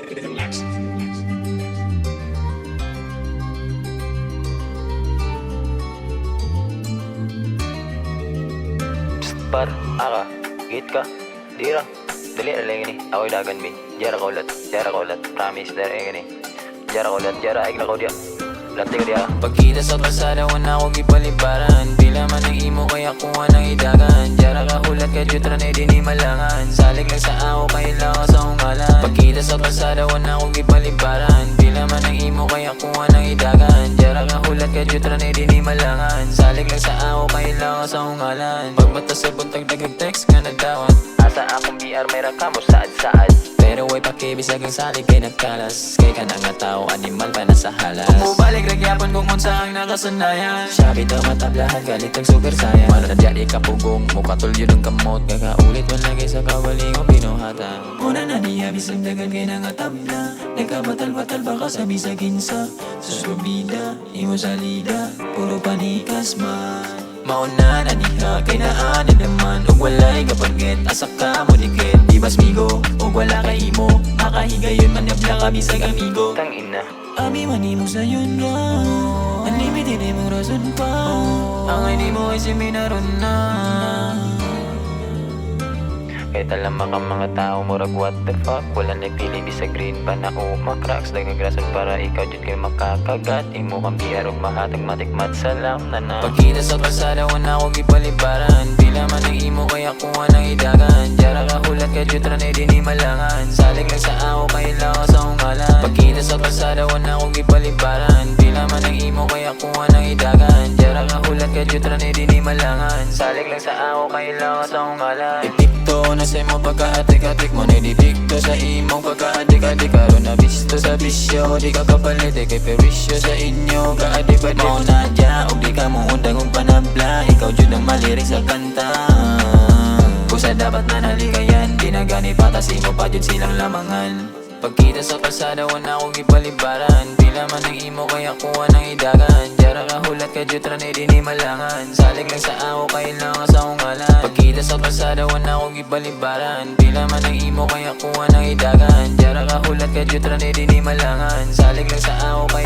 Relax. Par, aka, git ka, dira, dali alay gani, ako'y dagan bin, jara kaulat, promise, dara gani, jara kaulat, jara ay ko dia, lati ko dia. Pagkita sa kalsada, wala ko gipalibaran, pila man ang imo kaya kuha ng idagan, jara kahulat ka jutra na di malangan, salig lang sa ako kaya lakas sa ungalan. Pagkita sa kalsada, wala ko gipalibaran, pila man ang imo kaya kuha ng idagan, jara kahulat ka jutra na di malangan, salig lang sa ako kaya lakas sa ungalan. Pagmata sa buntag nag-text nga nagdawat, asa akong BR may rakamo saad-saad, pero way pakibisag ang salig kay nagkalas, kay ka na nga tao animal pa nasa halas. Bumubalik nagyapan kung unsa ang nakasanayan, sabi daw matablahan galit ang sugar sayang, mano na diyan ikapugong mukha tulyo ng kamot, kakaulit man lagi sa kawaling o binuhatan. Una na niya bisag dagan kay nangatabla, nagkabatal-batal baka sabi sa ginsa, susubida imo salida puro panikas man. Mauna na niya kay naanin naman, ug walay kapagit asa ka mo dikit, di bas migo ug wala kay imo, makahigayon man yabla ka bisag amigo. Tangina abi man imo sayon na, unlimited imong rason pa, ang hindi mo ay seminaron na. Kahit alam ka mga tao murag what the fuck, wala nagpili bisag green pa na umakraks, dagang grason para ikaw dyan kayo makakagat, imo kang biyar ug mahatag matikmat salam na na. Pagkita sa kalsada wala ko gipalibaran, pila man ang imo kaya kuha ng idagan, jara kahulat ka jutra na di malangan, salig lang sa ako kaya lakas sa ungalan. Pagkita sa kalsada wala ko gipalibaran, pila man ang imo kaya kuha ng idagan, jara kahulat ka jutra na di malangan, salig lang sa ako kaya lakas sa ungalan. Ipikto na sa imo pagka-atik-atik mo, nididikto sa imong pagka-adik-adik, karon na bisto sa bisyo, di ka kapalit kay perisyo sa inyo ka-adik-adik. Mao na dya, ug di ka mo undang ug panabla, ikaw jud ang malirik sa kanta, kusa dapat na naligayan, di na gani patas imo pa jud silang lamangan. Pagkita sa kalsada wala ko gipalibaran, pila man ang imo kaya kuha ng idagan, jara kahulat ka jutra na di malangan, salig lang sa ako kaya lakas sa ungalan. Pagkita sa kalsada wala ko gipalibaran, pila man ang imo kaya kuha ng idagan, jara kahulat ka jutra na di malangan, salig lang sa ako